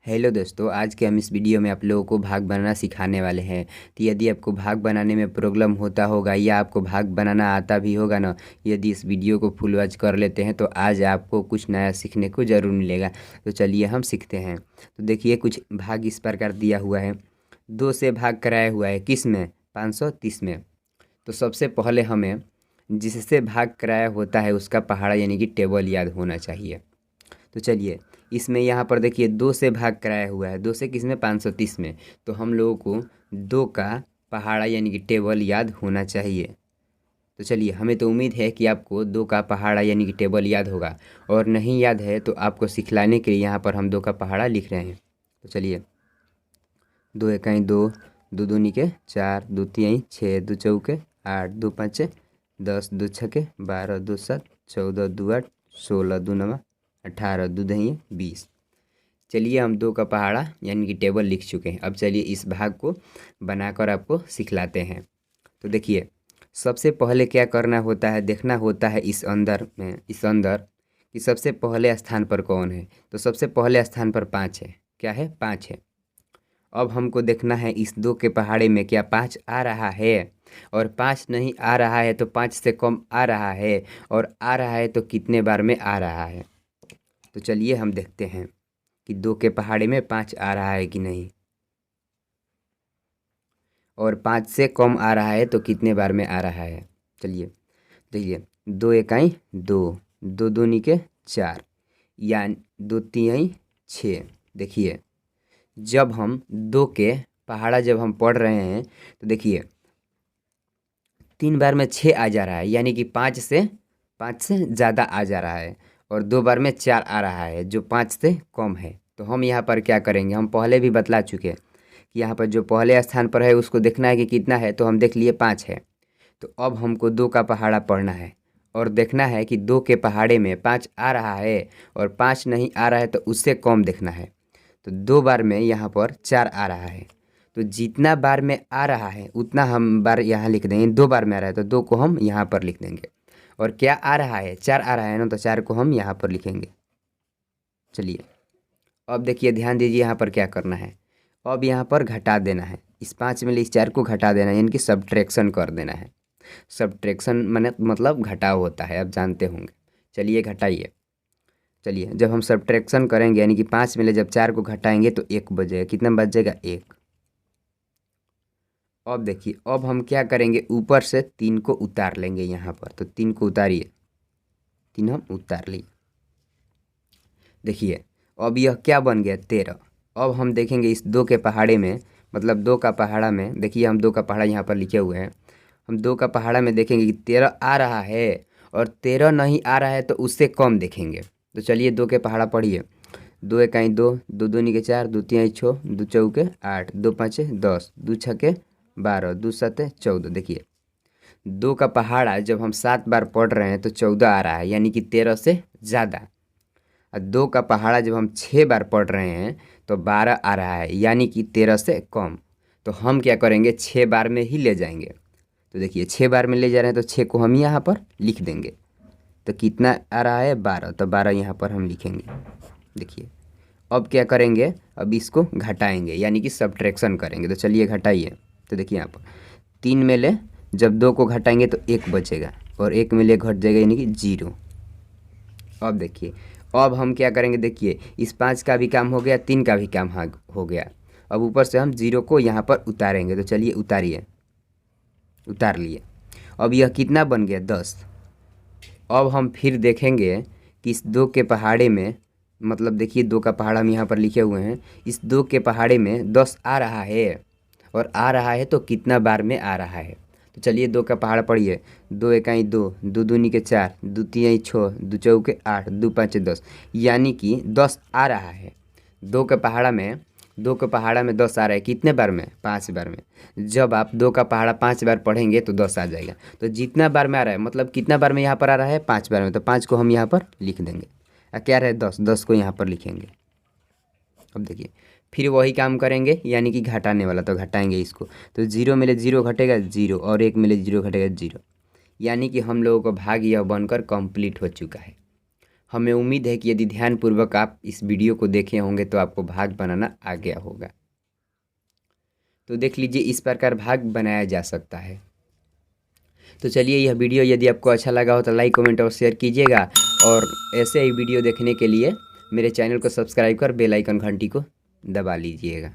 Hello दोस्तों, आज के हम इस वीडियो में आप लोगों को भाग बनाना सिखाने वाले हैं। तो यदि आपको भाग बनाने में प्रॉब्लम होता होगा या आपको भाग बनाना आता भी होगा ना, यदि इस वीडियो को फुल वॉच कर लेते हैं तो आज आपको कुछ नया सीखने को ज़रूर मिलेगा। तो चलिए हम सीखते हैं। तो देखिए, कुछ भाग इस प्रकार दिया हुआ है। 2 से भाग कराया हुआ है, किस में? 530 में। तो सबसे पहले हमें जिससे भाग कराया होता है उसका पहाड़ा यानी कि टेबल याद होना चाहिए। तो चलिए, इसमें यहाँ पर देखिए 2 से भाग कराया हुआ है। 2 से किस में? 530 में। तो हम लोगों को 2 का पहाड़ा यानी कि टेबल याद होना चाहिए। तो चलिए, हमें तो उम्मीद है कि आपको 2 का पहाड़ा यानी कि टेबल याद होगा, और नहीं याद है तो आपको सिखलाने के लिए यहाँ पर हम 2 का पहाड़ा लिख रहे हैं। तो चलिए, 2 एकाई 2, 2 दूनी के 4, 2 तिहाई 6, 2 चौके 8, 2 पाँचे 10, 2 छके 12, 2 7, 14, 2 8, 16, 2 9, 18, 2 दहिए 20। चलिए, हम 2 का पहाड़ा यानी कि टेबल लिख चुके हैं। अब चलिए इस भाग को बनाकर आपको सिखलाते हैं। तो देखिए, सबसे पहले क्या करना होता है, देखना होता है इस अंदर कि सबसे पहले स्थान पर कौन है। तो सबसे पहले स्थान पर 5 है। क्या है? 5 है। अब हमको देखना है इस 2 के पहाड़े में क्या 5 आ रहा है, और 5 नहीं आ रहा है तो 5 से कम आ रहा है, और आ रहा है तो कितने बार में आ रहा है। तो चलिए हम देखते हैं कि 2 के पहाड़े में 5 आ रहा है कि नहीं, और 5 से कम आ रहा है तो कितने बार में आ रहा है। चलिए देखिए, 2 एकाई 2, 2 दूनी के 4, या 2 तिहाई 6। देखिए, जब हम 2 के पहाड़ा जब हम पढ़ रहे हैं तो देखिए 3 बार में 6 आ जा रहा है, यानी कि 5 से ज़्यादा आ जा रहा है, और 2 बार में 4 आ रहा है जो 5 से कम है। तो हम यहाँ पर क्या करेंगे, हम पहले भी बतला चुके हैं कि यहाँ पर जो पहले स्थान पर है उसको देखना है कि कितना है। तो हम देख लिए 5 है। तो अब हमको 2 का पहाड़ा पढ़ना है और देखना है कि 2 के पहाड़े में 5 आ रहा है और 5 नहीं आ रहा है तो उससे कम देखना है। तो 2 बार में यहाँ पर 4 आ रहा है, तो जितना बार में आ रहा है उतना हम बार यहाँ लिख देंगे। 2 बार में आ रहा है तो 2 को हम यहाँ पर लिख देंगे, और क्या आ रहा है? 4 आ रहा है ना, तो 4 को हम यहाँ पर लिखेंगे। चलिए, अब देखिए, ध्यान दीजिए यहाँ पर क्या करना है। अब यहाँ पर घटा देना है, इस 5 में इस 4 को घटा देना है, यानी कि सब्ट्रैक्शन कर देना है। सब्ट्रैक्शन माने मतलब घटाव होता है, आप जानते होंगे। चलिए घटाइए। चलिए, जब हम सब्ट्रैक्शन करेंगे यानी कि 5 में जब 4 को घटाएंगे तो 1 बचेगा। कितना बचेगा? 1। अब देखिए, अब हम क्या करेंगे, ऊपर से 3 को उतार लेंगे यहाँ पर। तो 3 को उतारिए, 3 हम उतार लिए। देखिए, अब यह क्या बन गया? 13। अब हम देखेंगे इस 2 के पहाड़े में, मतलब 2 का पहाड़ा में, देखिए हम 2 का पहाड़ा यहाँ पर लिखे हुए हैं। हम 2 का पहाड़ा में देखेंगे कि 13 आ रहा है, और 13 नहीं आ रहा है तो उससे कम देखेंगे। तो चलिए 2 के पहाड़ा पढ़िए। 2 एकाई 2, 2 दूनी के 4, 2 तिहाई 6, 2 चौके 8, 2 पाँचे 10, 2 छके 12, 2 सते 14। देखिए, 2 का पहाड़ा जब हम 7 बार पढ़ रहे हैं तो 14 आ रहा है, यानी कि 13 से ज़्यादा। और 2 का पहाड़ा जब हम 6 बार पढ़ रहे हैं तो 12 आ रहा है, यानी कि 13 से कम। तो हम क्या करेंगे, 6 बार में ही ले जाएंगे। तो देखिए, 6 बार में ले जा रहे हैं तो 6 को हम यहाँ पर लिख देंगे। तो कितना आ रहा है? 12। तो 12 यहाँ पर हम लिखेंगे। देखिए, अब क्या करेंगे, अब इसको घटाएंगे यानी कि सब्ट्रैक्शन करेंगे। तो चलिए घटाइए। तो देखिए यहाँ पर 3 में ले जब 2 को घटाएंगे तो 1 बचेगा, और 1 में ले घट जाएगा यानी कि 0। अब देखिए, अब हम क्या करेंगे, देखिए इस 5 का भी काम हो गया, 3 का भी काम हो गया। अब ऊपर से हम 0 को यहाँ पर उतारेंगे। तो चलिए उतारिए, उतार लिए। अब यह कितना बन गया? 10। अब हम फिर देखेंगे कि इस 2 के पहाड़े में, मतलब देखिए 2 का पहाड़ा हम यहाँ पर लिखे हुए हैं, इस 2 के पहाड़े में 10 आ रहा है, और आ रहा है तो कितना बार में आ रहा है। तो चलिए 2 का पहाड़ा पढ़िए। 2 एकाई 2, 2 दूनी के 4, 2 तिहाई 6, 2 चौके 8, 2 पाँचे 10, यानी कि 10 आ रहा है। 2 के पहाड़ा में 10 आ रहा है, कितने बार में? 5 बार में। जब आप 2 का पहाड़ा 5 बार पढ़ेंगे तो 10 आ जाएगा। तो जितना बार में आ रहा है, मतलब कितना बार में यहाँ पर आ रहा है? 5 बार में। तो 5 को हम यहाँ पर लिख देंगे। क्या रहे? 10। 10 को यहाँ पर लिखेंगे। अब देखिए, फिर वही काम करेंगे, यानी कि घटाने वाला, तो घटाएंगे इसको। तो 0 में ले 0 घटेगा 0, और 1 में ले 0 घटेगा 0, यानी कि हम लोगों का भाग यह बनकर कंप्लीट हो चुका है। हमें उम्मीद है कि यदि ध्यानपूर्वक आप इस वीडियो को देखे होंगे तो आपको भाग बनाना आ गया होगा। तो देख लीजिए इस प्रकार भाग बनाया जा सकता है। तो चलिए यह वीडियो यदि आपको अच्छा लगा हो तो लाइक कमेंट और शेयर कीजिएगा, और ऐसे ही वीडियो देखने के लिए मेरे चैनल को सब्सक्राइब कर बेल आइकन घंटी को दबा लीजिएगा।